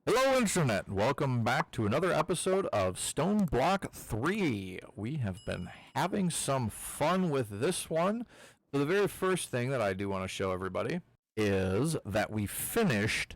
Hello, Internet! Welcome back to another episode of Stoneblock 3. We have been having some fun with this one. So the very first thing that I do want to show everybody is that we finished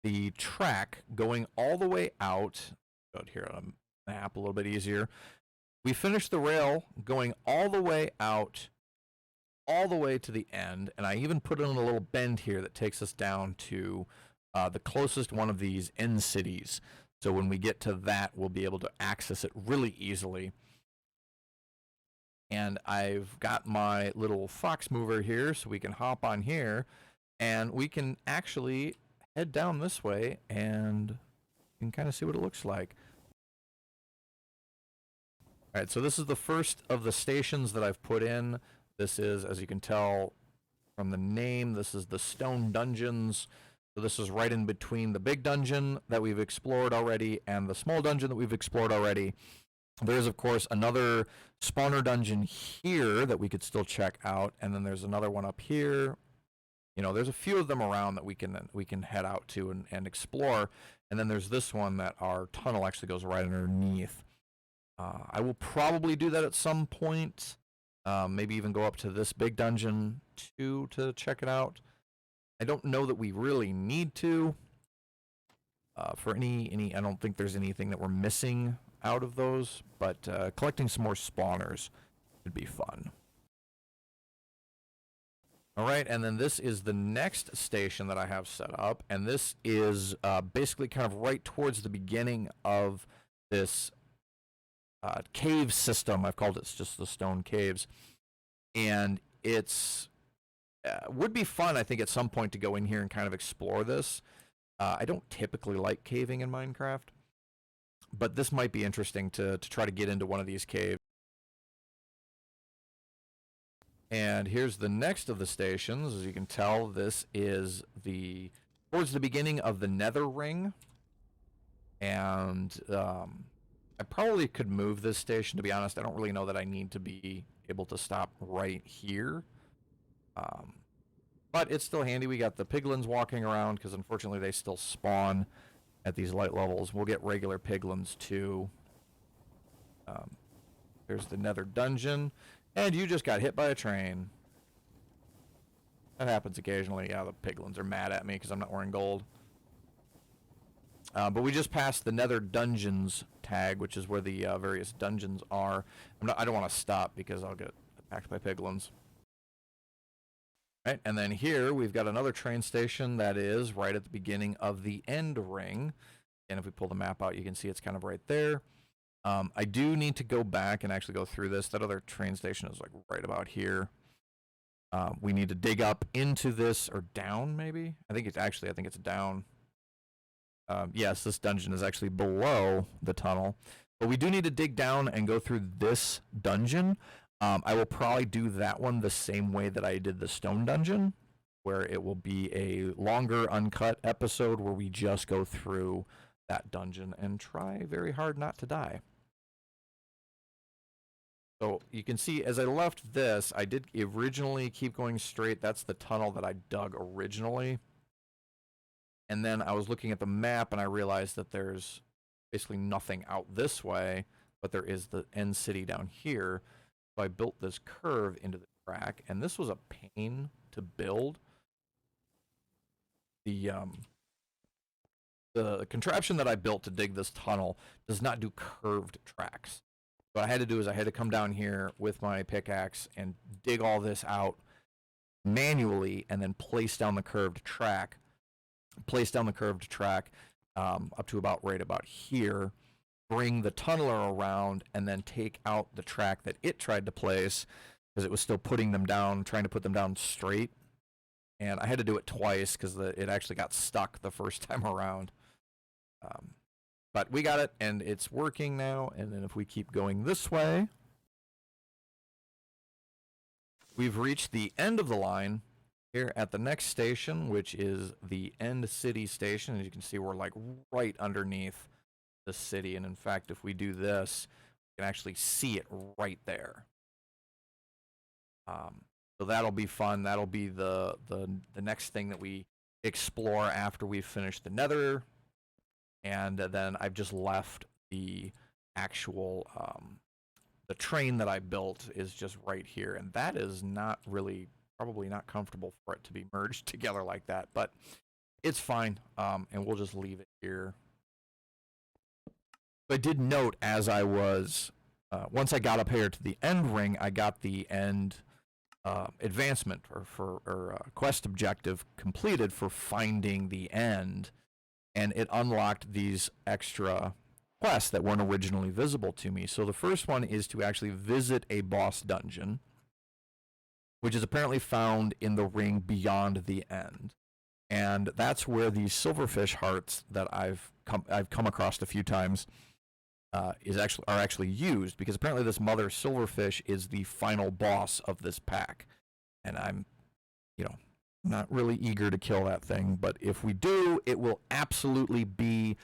the track going all the way out. Go here on a map a little bit easier. We finished the rail going all the way out, all the way to the end, and I even put in a little bend here that takes us down to the closest one of these end cities. So when we get to that, we'll be able to access it really easily. And I've got my little fox mover here, so we can hop on here, and we can actually head down this way, and you can kind of see what it looks like. All right, so this is the first of the stations that I've put in. This is, as you can tell from the name, this is the Stone Dungeons. So this is right in between the big dungeon that we've explored already and the small dungeon that we've explored already. There is, of course, another spawner dungeon here that we could still check out, and then there's another one up here. You know, there's a few of them around that we can head out to and explore, and then there's this one that our tunnel actually goes right underneath. I will probably do that at some point. Maybe even go up to this big dungeon too to check it out. I don't know that we really need to. For any, I don't think there's anything that we're missing out of those, but collecting some more spawners would be fun. All right, and then this is the next station that I have set up, and this is basically kind of right towards the beginning of this cave system. I've called it just the stone caves, and it's would be fun, I think, at some point to go in here and kind of explore this. I don't typically like caving in Minecraft, but this might be interesting to try to get into one of these caves. And here's the next of the stations. As you can tell, this is towards the beginning of the Nether ring. And I probably could move this station, to be honest. I don't really know that I need to be able to stop right here. But it's still handy. We got the piglins walking around because unfortunately they still spawn at these light levels. We'll get regular piglins too. There's the Nether dungeon. And you just got hit by a train. That happens occasionally. Yeah, the piglins are mad at me because I'm not wearing gold. But we just passed the Nether dungeons tag, which is where the various dungeons are. I don't want to stop because I'll get attacked by piglins. Right, and then here we've got another train station that is right at the beginning of the end ring. And if we pull the map out, you can see it's kind of right there. I do need to go back and actually go through this. That other train station is like right about here. We need to dig up into this, or down maybe? I think it's down. Yes, this dungeon is actually below the tunnel. But we do need to dig down and go through this dungeon. I will probably do that one the same way that I did the stone dungeon, where it will be a longer uncut episode where we just go through that dungeon and try very hard not to die. So you can see as I left this, I did originally keep going straight. That's the tunnel that I dug originally. And then I was looking at the map and I realized that there's basically nothing out this way, but there is the end city down here. So I built this curve into the track, and this was a pain to build. The contraption that I built to dig this tunnel does not do curved tracks. What I had to do is I had to come down here with my pickaxe and dig all this out manually and then place down the curved track. Up to right about here. Bring the tunneler around and then take out the track that it tried to place because it was still putting them down, trying to put them down straight. And I had to do it twice because it actually got stuck the first time around. But we got it, and it's working now. And then if we keep going this way, we've reached the end of the line here at the next station, which is the end city station. As you can see, we're like right underneath the city, and in fact, if we do this, we can actually see it right there. So that'll be fun. That'll be the next thing that we explore after we've finished the Nether and then I've just left the actual the train that I built is just right here, and that is not really probably not comfortable for it to be merged together like that, but it's fine, and we'll just leave it here. I did note as I was once I got up here to the end ring, I got the end advancement or quest objective completed for finding the end, and it unlocked these extra quests that weren't originally visible to me. So the first one is to actually visit a boss dungeon, which is apparently found in the ring beyond the end. And that's where these silverfish hearts that I've come across a few times are actually used, because apparently this mother silverfish is the final boss of this pack, and I'm not really eager to kill that thing, but if we do, it will absolutely be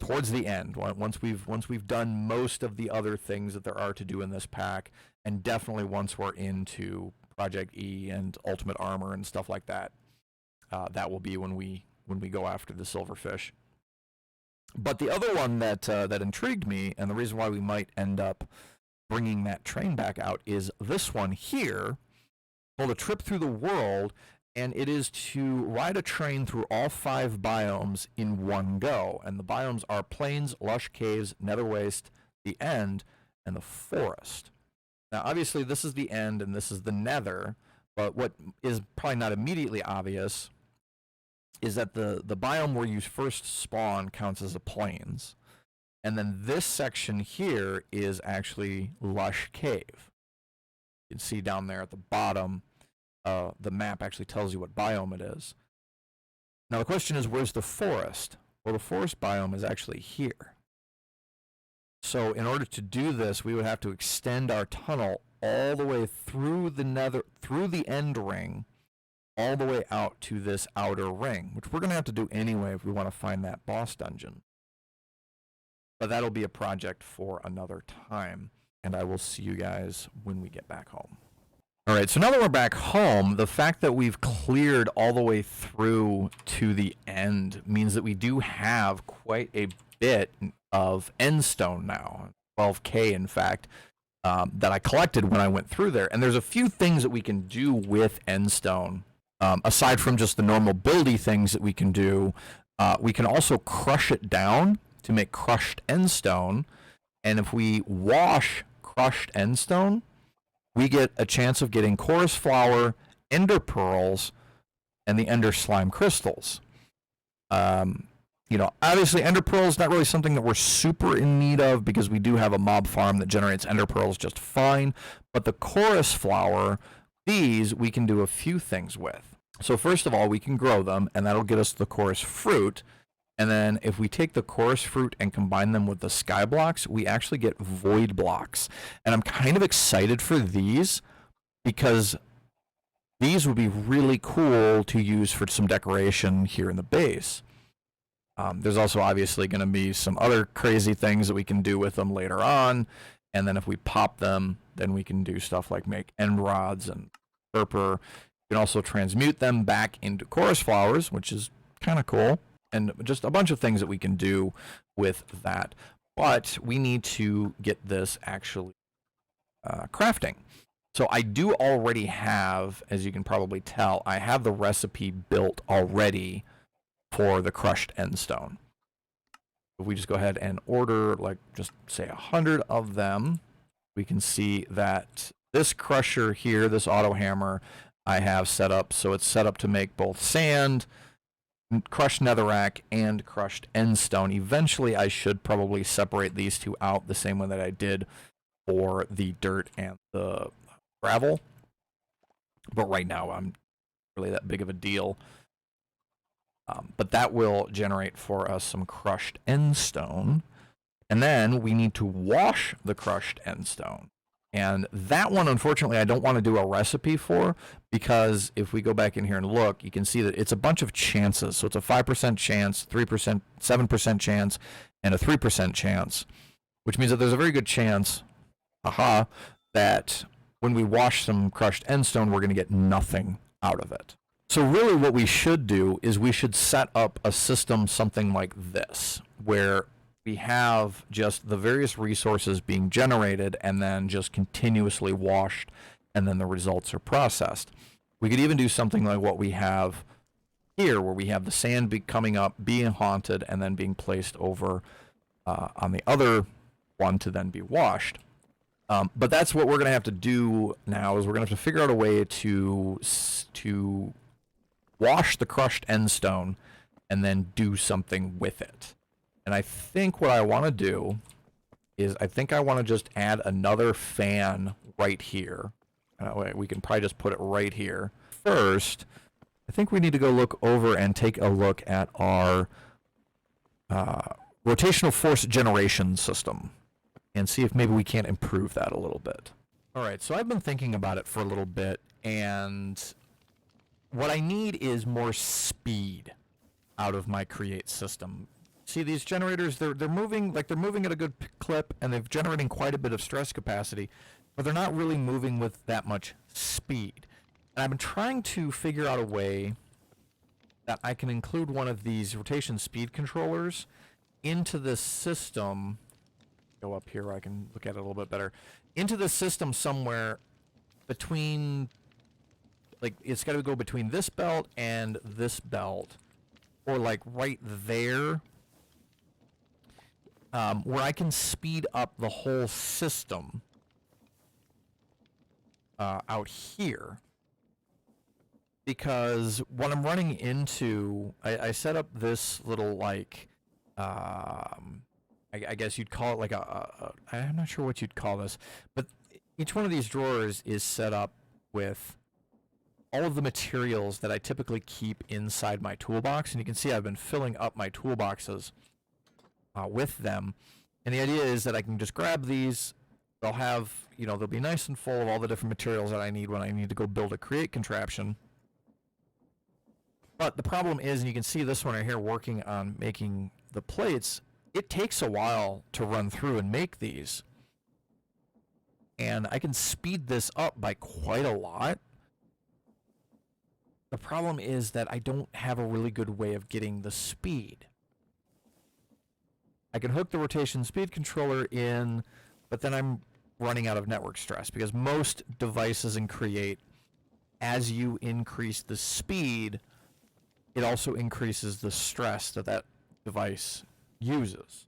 towards the end, once we've done most of the other things that there are to do in this pack, and definitely once we're into Project E and Ultimate Armor and stuff like that. That will be when we go after the silverfish. But the other one that intrigued me, and the reason why we might end up bringing that train back out, is this one here, called A Trip Through the World, and it is to ride a train through all 5 biomes in one go. And the biomes are plains, lush caves, nether waste, the end, and the forest. Now, obviously, this is the end and this is the nether, but what is probably not immediately obvious is that the biome where you first spawn counts as a plains. And then this section here is actually lush cave. You can see down there at the bottom, the map actually tells you what biome it is. Now the question is, where's the forest? Well, the forest biome is actually here. So in order to do this, we would have to extend our tunnel all the way through the nether, through the end ring, all the way out to this outer ring, which we're going to have to do anyway if we want to find that boss dungeon. But that'll be a project for another time, and I will see you guys when we get back home. All right, so now that we're back home, the fact that we've cleared all the way through to the end means that we do have quite a bit of endstone now, 12K in fact, that I collected when I went through there. And there's a few things that we can do with endstone. Aside from just the normal buildy things that we can do, we can also crush it down to make crushed endstone. And if we wash crushed endstone, we get a chance of getting chorus flower, ender pearls, and the ender slime crystals. Obviously ender pearls not really something that we're super in need of, because we do have a mob farm that generates ender pearls just fine. But the chorus flower, these we can do a few things with. So first of all, we can grow them, and that'll get us the chorus fruit. And then if we take the chorus fruit and combine them with the sky blocks, we actually get void blocks. And I'm kind of excited for these, because these would be really cool to use for some decoration here in the base. There's also obviously going to be some other crazy things that we can do with them later on. And then if we pop them, then we can do stuff like make end rods and purpur. You can also transmute them back into chorus flowers, which is kind of cool. And just a bunch of things that we can do with that. But we need to get this actually crafting. So I do already have, as you can probably tell, I have the recipe built already for the crushed endstone. If we just go ahead and order, like, just say 100 of them, we can see that this crusher here, this auto hammer, I have set up. So it's set up to make both sand, crushed netherrack, and crushed endstone. Eventually I should probably separate these two out the same way that I did for the dirt and the gravel, but right now I'm really that big of a deal. But that will generate for us some crushed endstone, and then we need to wash the crushed endstone. And that one, unfortunately, I don't want to do a recipe for, because if we go back in here and look, you can see that it's a bunch of chances. So it's a 5% chance, 3%, 7% chance, and a 3% chance, which means that there's a very good chance, that when we wash some crushed endstone, we're going to get nothing out of it. So really what we should do is we should set up a system something like this, where we have just the various resources being generated and then just continuously washed, and then the results are processed. We could even do something like what we have here, where we have the sand coming up, being haunted, and then being placed over on the other one to then be washed. But that's what we're going to have to do now, is we're going to have to figure out a way to wash the crushed end stone and then do something with it. And I think what I want to do is I think I want to just add another fan right here. We can probably just put it right here. First, I think we need to go look over and take a look at our rotational force generation system and see if maybe we can't improve that a little bit. All right, so I've been thinking about it for a little bit, and what I need is more speed out of my create system. See, these generators, they're moving at a good clip, and they're generating quite a bit of stress capacity, but they're not really moving with that much speed. And I've been trying to figure out a way that I can include one of these rotation speed controllers into this system. Go up here where I can look at it a little bit better. Into the system somewhere between, like, it's got to go between this belt and this belt, or like right there, where I can speed up the whole system out here. Because what I'm running into, I set up this little, like, I guess you'd call it like I'm not sure what you'd call this, but each one of these drawers is set up with all of the materials that I typically keep inside my toolbox, and you can see I've been filling up my toolboxes with them. And the idea is that I can just grab these. They'll have, they'll be nice and full of all the different materials that I need when I need to go build a create contraption. But the problem is, and you can see this one right here working on making the plates, it takes a while to run through and make these. And I can speed this up by quite a lot. The problem is that I don't have a really good way of getting the speed. I can hook the rotation speed controller in, but then I'm running out of network stress, because most devices in Create, as you increase the speed, it also increases the stress that that device uses.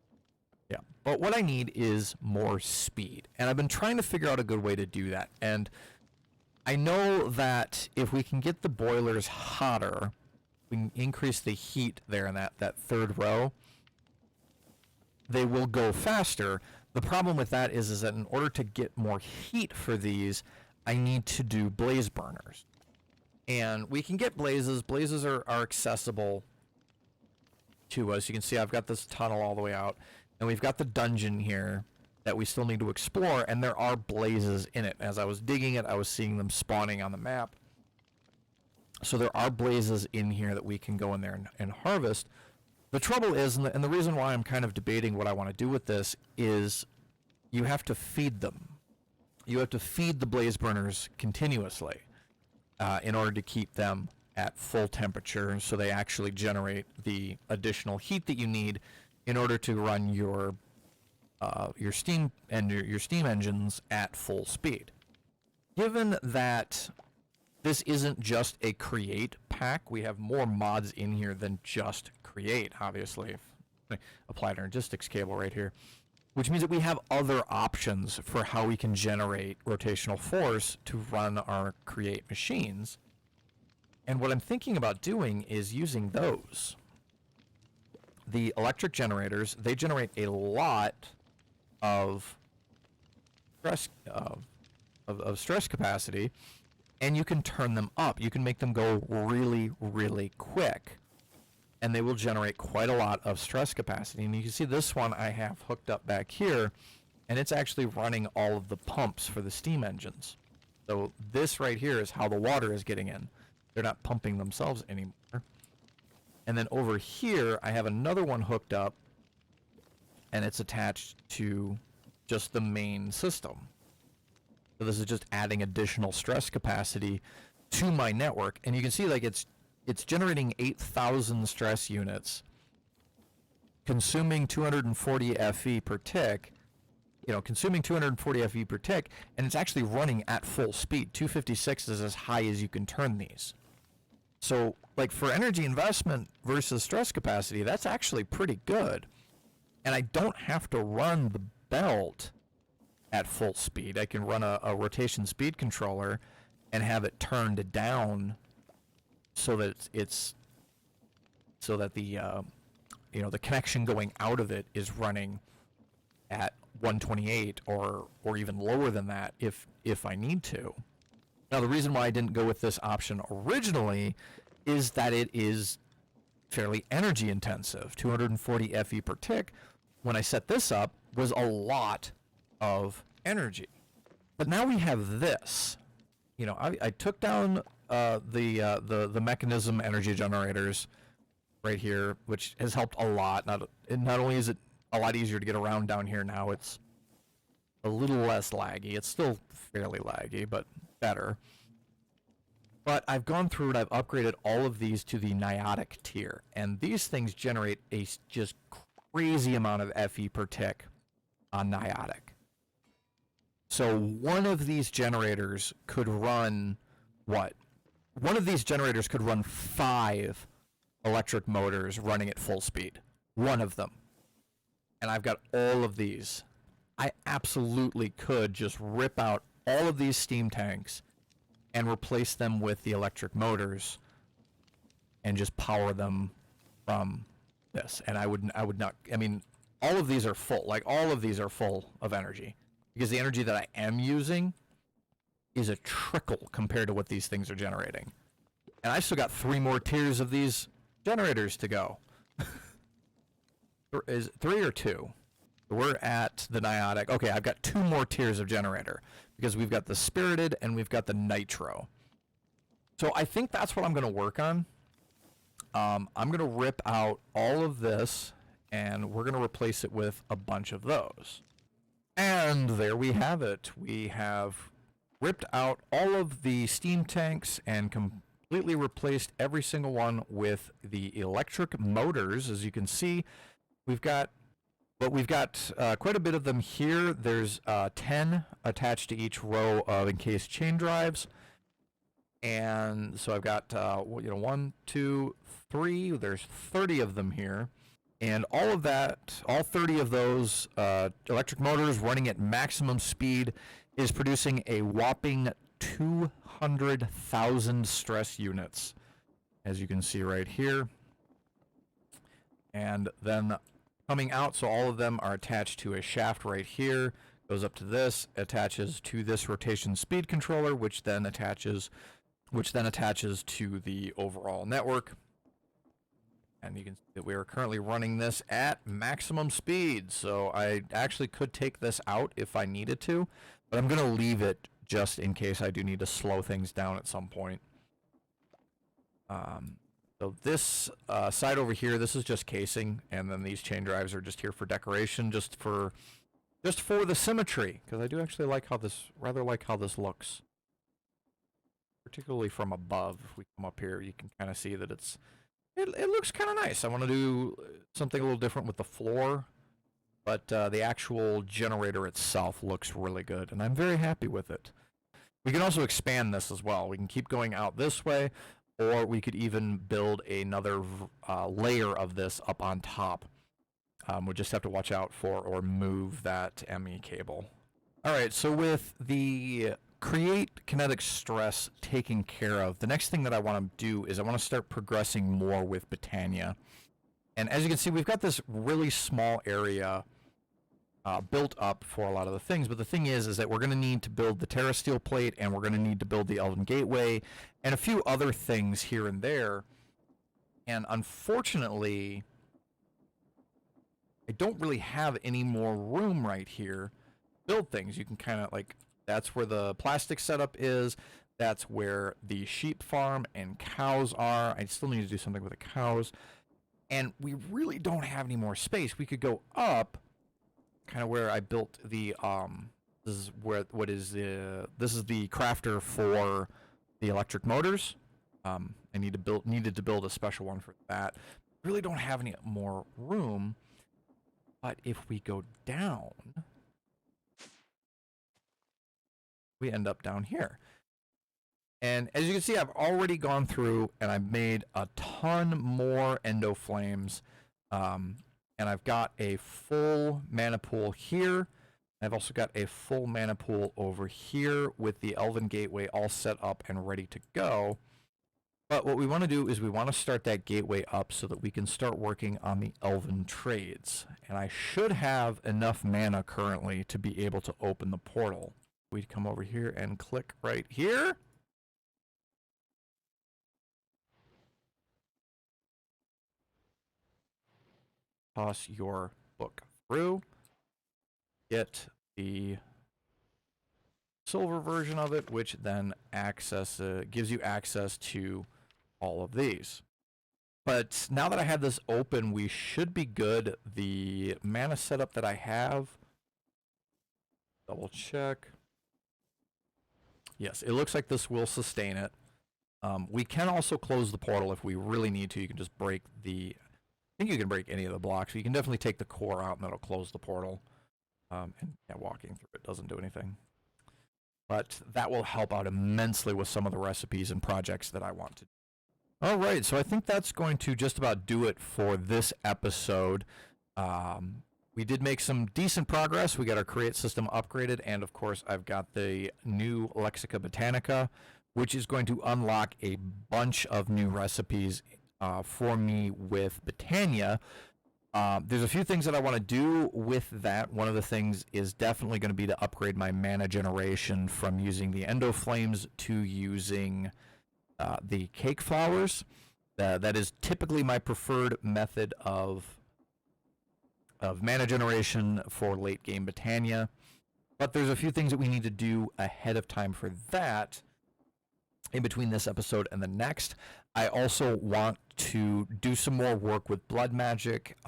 Yeah, but what I need is more speed, and I've been trying to figure out a good way to do that. And I know that if we can get the boilers hotter, we can increase the heat there in that third row, they will go faster. The problem with that is that in order to get more heat for these, I need to do blaze burners. And we can get blazes. Blazes are accessible to us. You can see I've got this tunnel all the way out, and we've got the dungeon here that we still need to explore, and there are blazes in it. As I was digging it, I was seeing them spawning on the map. So there are blazes in here that we can go in there and harvest. The trouble is, and the reason why I'm kind of debating what I want to do with this, is you have to feed them. You have to feed the blaze burners continuously in order to keep them at full temperature, so they actually generate the additional heat that you need in order to run your steam and your steam engines at full speed. Given that this isn't just a create pack, we have more mods in here than just create, obviously. Applied energistics cable right here, which means that we have other options for how we can generate rotational force to run our create machines. And what I'm thinking about doing is using those. The electric generators, they generate a lot of stress of stress capacity, and you can turn them up. You can make them go really, really quick, and they will generate quite a lot of stress capacity. And you can see this one I have hooked up back here, and it's actually running all of the pumps for the steam engines. So this right here is how the water is getting in. They're not pumping themselves anymore. And then over here, I have another one hooked up, and it's attached to just the main system. So this is just adding additional stress capacity to my network, and you can see like it's generating 8,000 stress units, consuming 240 FE per tick. You know, consuming 240 FE per tick, and it's actually running at full speed. 256 is as high as you can turn these. So, like, for energy investment versus stress capacity, that's actually pretty good. And I don't have to run the belt at full speed. I can run a rotation speed controller and have it turned down so that so that the you know, the connection going out of it is running at 128 or even lower than that if I need to. Now, the reason why I didn't go with this option originally is that it is fairly energy intensive. 240 FE per tick, when I set this up, was a lot of energy. But now we have this. You know, I took down the mechanism energy generators right here, which has helped a lot. Not only is it a lot easier to get around down here now, it's a little less laggy. It's still fairly laggy, but better. But I've gone through and I've upgraded all of these to the Niotic tier, and these things generate a just crazy amount of FE per tick on Niotic. So one of these generators could run what? One of these generators could run 5 electric motors running at full speed. One of them. And I've got all of these. I absolutely could just rip out all of these steam tanks and replace them with the electric motors and just power them from this. And I would not, I mean, all of these are full. Like, all of these are full of energy. Because the energy that I am using is a trickle compared to what these things are generating. And I've still got 3 more tiers of these generators to go. Is 3 or 2? We're at the Niotic. Okay, I've got 2 more tiers of generator because we've got the Spirited and we've got the Nitro. So I think that's what I'm going to work on. I'm going to rip out all of this and we're going to replace it with a bunch of those. And there we have it. We have ripped out all of the steam tanks and completely replaced every single one with the electric motors. As you can see, we've got quite a bit of them here. There's 10 attached to each row of encased chain drives. And so I've got 1, 2, 3. There's 30 of them here. And all of that, all 30 of those electric motors running at maximum speed is producing a whopping 200,000 stress units, as you can see right here. And then coming out, so all of them are attached to a shaft right here, goes up to this, attaches to this rotation speed controller, which then attaches to the overall network. And you can see that we are currently running this at maximum speed, so I actually could take this out if I needed to, but I'm going to leave it just in case I do need to slow things down at some point. So this side over here, this is just casing, and then these chain drives are just here for decoration, just for the symmetry, because I do actually rather like how this looks. Particularly from above, if we come up here, you can kind of see that it looks kind of nice. I want to do something a little different with the floor, but the actual generator itself looks really good, and I'm very happy with it. We can also expand this as well. We can keep going out this way, or we could even build another layer of this up on top. We'll just have to watch out for or move that ME cable. All right, so with the create kinetic stress taken care of, the next thing that I want to do is I want to start progressing more with Britannia. And as you can see, we've got this really small area built up for a lot of the things, but the thing is that we're going to need to build the Terra Steel Plate, and we're going to need to build the Elven Gateway, and a few other things here and there. And unfortunately, I don't really have any more room right here to build things. You can kind of like, that's where the plastic setup is. That's where the sheep farm and cows are. I still need to do something with the cows. And we really don't have any more space. We could go up, kind of where I built the, this is the crafter for the electric motors. I needed to build a special one for that. Really don't have any more room, but if we go down, we end up down here. And as you can see, I've already gone through and I've made a ton more endo flames. And I've got a full mana pool here. I've also got a full mana pool over here with the Elven Gateway all set up and ready to go. But what we want to do is we want to start that gateway up so that we can start working on the Elven trades. And I should have enough mana currently to be able to open the portal. We'd come over here and click right here. Toss your book through. Get the silver version of it, which then gives you access to all of these. But now that I have this open, we should be good. The mana setup that I have, double check. Yes, it looks like this will sustain it. We can also close the portal if we really need to. You can just break I think you can break any of the blocks. You can definitely take the core out and that'll close the portal. And yeah, walking through it doesn't do anything. But that will help out immensely with some of the recipes and projects that I want to do. All right, so I think that's going to just about do it for this episode. We did make some decent progress. We got our create system upgraded, and of course I've got the new Lexica Botanica, which is going to unlock a bunch of new recipes for me with Botania. There's a few things that I want to do with that. One of the things is definitely going to be to upgrade my mana generation from using the Endo Flames to using the cake flowers. That is typically my preferred method of mana generation for late game Botania. But there's a few things that we need to do ahead of time for that in between this episode and the next. I also want to do some more work with blood magic.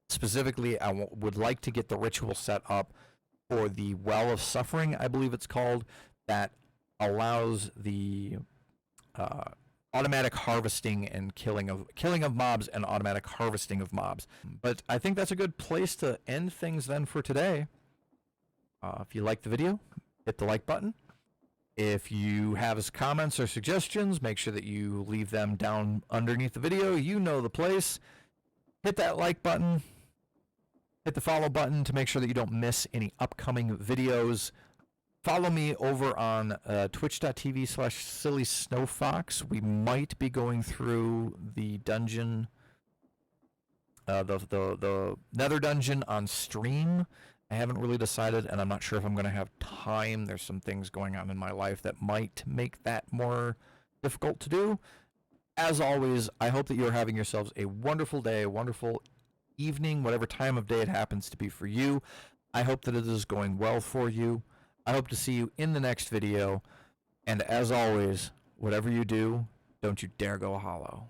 Specifically, I would like to get the ritual set up for the Well of Suffering, I believe it's called, that allows the automatic harvesting and killing of mobs and automatic harvesting of mobs. But I think that's a good place to end things then for today. If you like the video, hit the like button. If you have comments or suggestions, make sure that you leave them down underneath the video. You know the place. Hit that like button. Hit the follow button to make sure that you don't miss any upcoming videos. Follow me over on twitch.tv/sillysnowfox. We might be going through the dungeon, the Nether dungeon on stream. I haven't really decided, and I'm not sure if I'm going to have time. There's some things going on in my life that might make that more difficult to do. As always, I hope that you're having yourselves a wonderful day, a wonderful evening, whatever time of day it happens to be for you. I hope that it is going well for you. I hope to see you in the next video. And as always, whatever you do, don't you dare go hollow.